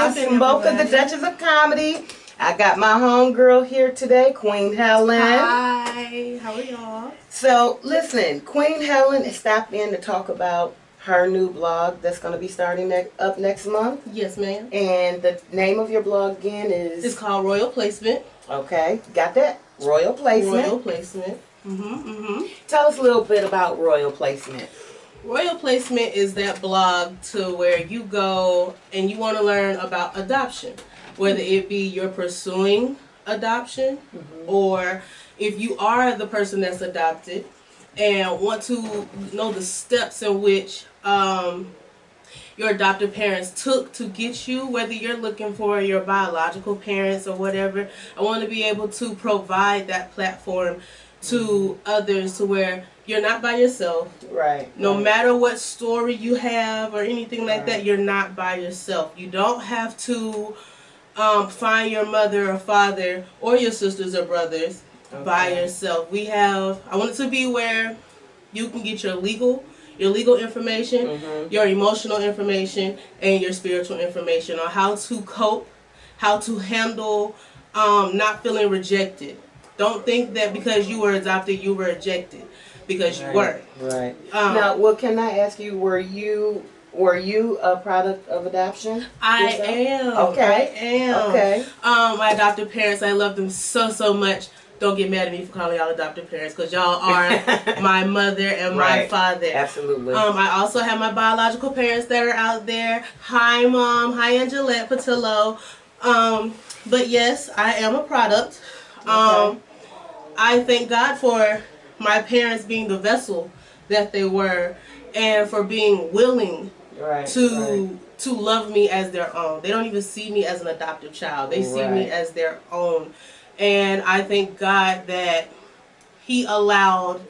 Awesome, Mocha, the Duchess of Comedy. I got my homegirl here today, Queen Helen. Hi, how are y'all? So, listen, Queen Helen stopped in to talk about her new blog that's going to be starting up next month. Yes, ma'am. And the name of your blog again is? It's called Royal Placement. Okay, got that? Royal Placement. Royal Placement. Tell us a little bit about Royal Placement. Royal Placement is that blog to where you go and you want to learn about adoption, whether it be you're pursuing adoption or if you are the person that's adopted and want to know the steps in which your adoptive parents took to get you, whether you're looking for your biological parents or whatever. I want to be able to provide that platform to others to where you're not by yourself. Right. No matter what story you have or anything like that, you're not by yourself. You don't have to find your mother or father or your sisters or brothers by yourself. I want it to be where you can get your legal information, your emotional information, and your spiritual information on how to cope, how to handle not feeling rejected. Don't think that because you were adopted, you were rejected, because you weren't. Right. Now, well, can I ask you, were you a product of adoption? I am. Okay. I am. Okay. My adoptive parents, I love them so much. Don't get mad at me for calling y'all adoptive parents, because y'all are my mother and my father. Absolutely. I also have my biological parents that are out there. Hi, Mom. Hi, Angelette Patillo. But yes, I am a product. I thank God for my parents being the vessel that they were, and for being willing to love me as their own. They don't even see me as an adoptive child. They see me as their own. And I thank God that He allowed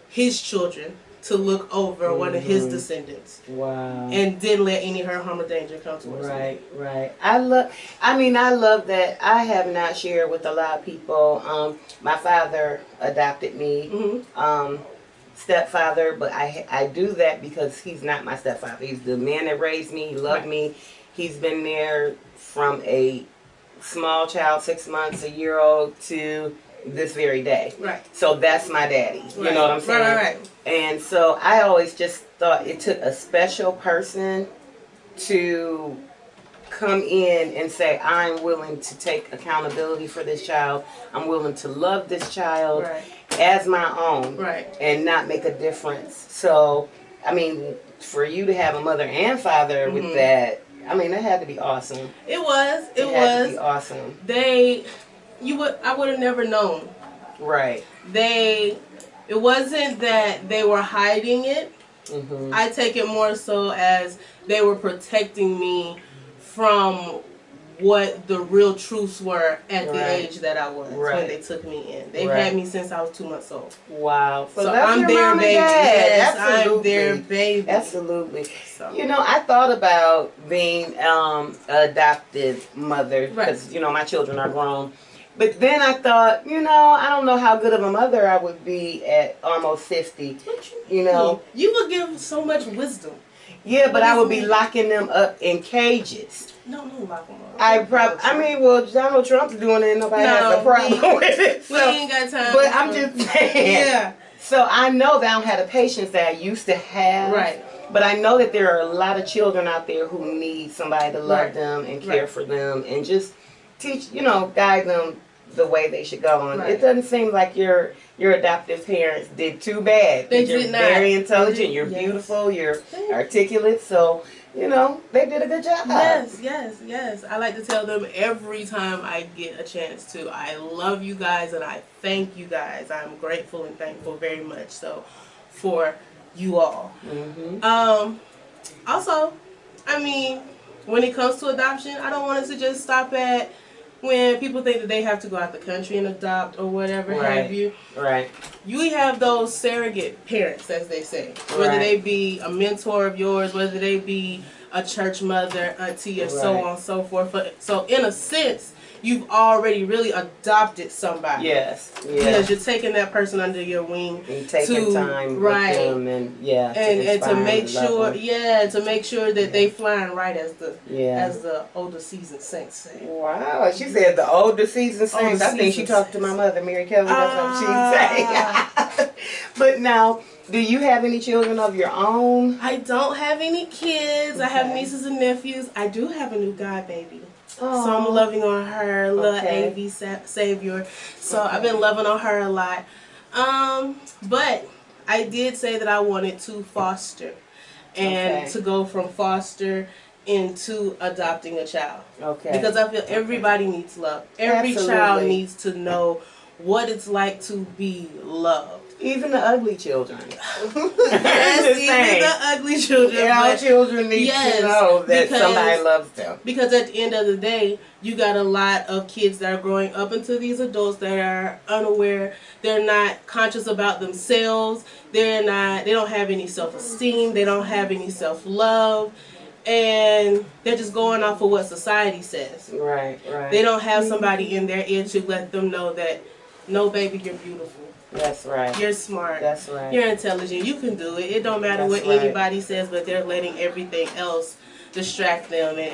His children to look over one of His descendants. Wow. And didn't let any hurt, harm, or danger come towards me. Right. I love that. I have not shared with a lot of people. My father adopted me. Stepfather, but I do that because he's not my stepfather. He's the man that raised me. He loved me. He's been there from a small child, 6 months, a year old, to this very day. Right. So that's my daddy. You know what I'm saying? Right. And so I always just thought it took a special person to come in and say, I'm willing to take accountability for this child. I'm willing to love this child as my own and not make a difference. So, I mean, for you to have a mother and father with that, I mean, that had to be awesome. It was. It had to be awesome. I would have never known. Right. It wasn't that they were hiding it. I take it more so as they were protecting me from what the real truths were at the age that I was when they took me in. They've had me since I was 2 months old. Wow. So I'm their baby. Yes, I'm their baby. Absolutely. So. You know, I thought about being an adoptive mother because, you know, my children are grown. But then I thought, you know, I don't know how good of a mother I would be at almost 50. You know. You would give so much wisdom. Yeah, but I would be locking them up in cages. No, lock them up. I mean, well, Donald Trump's doing it and nobody has a problem with it. So, we ain't got time. But I'm just saying. Yeah. So I know that I don't have the patience that I used to have. Right. But I know that there are a lot of children out there who need somebody to love them and care for them and just teach, you know, guide them the way they should go. And it doesn't seem like your adoptive parents did too bad. You're very intelligent. You're beautiful. You're articulate. So, you know, they did a good job. Yes. I like to tell them every time I get a chance to. I love you guys and I thank you guys. I'm grateful and thankful very much so for you all. Also, I mean, when it comes to adoption, I don't want it to just stop at when people think that they have to go out the country and adopt or whatever have you. Right. You have those surrogate parents, as they say. Whether they be a mentor of yours, whether they be a church mother, auntie, or so Right. on and so forth. But, so in a sense, you've already really adopted somebody. Yes. Because you're taking that person under your wing And taking time right, with them and and to make sure, them. to make sure that they flying right, as the Yeah. as the older seasoned saints say. Wow, she said the older seasoned saints. I think she talked to my mother, Mary Kelly. That's what she'd say. But now, do you have any children of your own? I don't have any kids. I have Okay. nieces and nephews. I do have a new god baby. Oh. So I'm loving on her, little Okay. AV Savior. So I've been loving on her a lot. But I did say that I wanted to foster and to go from foster into adopting a child. Okay. Because I feel everybody needs love. Every child needs to know what it's like to be loved. Even the ugly children. Yes, even the ugly children. Our children need to know that somebody loves them. Because at the end of the day, you got a lot of kids that are growing up into these adults that are unaware. They're not conscious about themselves. They don't have any self-esteem. They don't have any self-love. And they're just going off of what society says. Right, right. They don't have somebody in their ear to let them know that, no, baby, you're beautiful. That's right. You're smart. That's right. You're intelligent. You can do it. It don't matter what anybody says, but they're letting everything else distract them and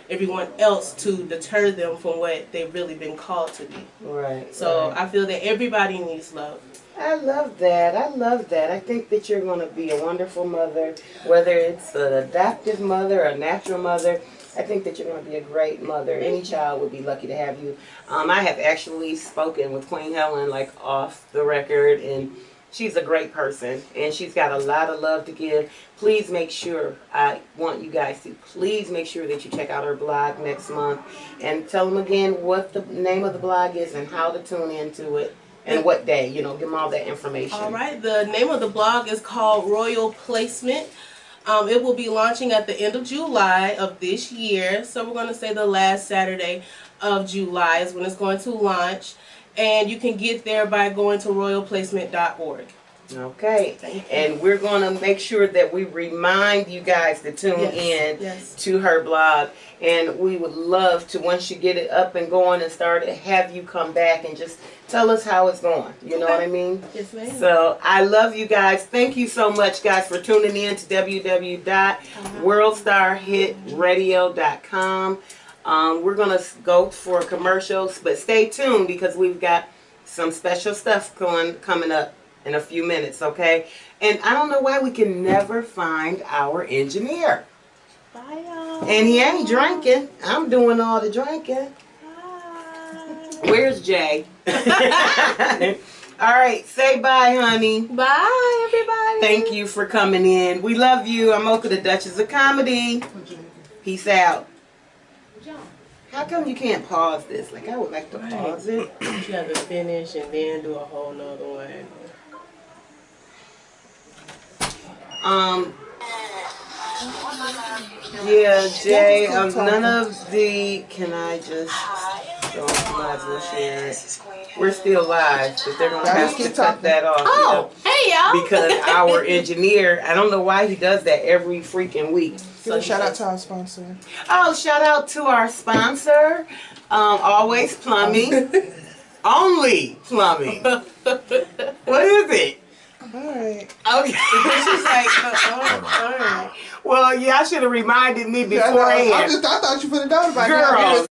everyone else to deter them from what they've really been called to be. Right. So I feel that everybody needs love. I love that. I love that. I think that you're going to be a wonderful mother, whether it's an adoptive mother or a natural mother. I think that you're going to be a great mother. Any child would be lucky to have you. I have actually spoken with Queen Helen, like, off the record, and she's a great person, and she's got a lot of love to give. Please make sure, I want you guys to please make sure that you check out her blog next month, and tell them again what the name of the blog is and how to tune into it. And what day, give them all that information. All right, the name of the blog is called Royal Placement. It will be launching at the end of July of this year. So we're going to say the last Saturday of July is when it's going to launch. And you can get there by going to royalplacement.org. Okay. And we're going to make sure that we remind you guys to tune in to her blog. And we would love to, once you get it up and going and started, have you come back and just tell us how it's going. You know what I mean? Yes, ma'am. So I love you guys. Thank you so much, guys, for tuning in to www.worldstarhitradio.com. We're going to go for commercials, but stay tuned because we've got some special stuff coming up in a few minutes, okay? And I don't know why we can never find our engineer. Bye, y'all. And he ain't drinking. I'm doing all the drinking. Bye. Where's Jay? All right, say bye, honey. Bye, everybody. Thank you for coming in. We love you. I'm Mocha, the Duchess of Comedy. Peace out. How come you can't pause this? Like, I would like to pause it. You have to finish and then do a whole nother one. Yeah, Jay, none of the, can I just, might as well share it. We're still live, but they're going to have to cut that off. Oh, hey, y'all. Because our engineer, I don't know why he does that every freaking week. Give a shout out to our sponsor. Oh, shout out to our sponsor, Always Plumbing. Only Plumbing. What is it? Alright. Okay. She's like, alright. Well, yeah, I should have reminded me beforehand. I thought you put it down by now. Girl.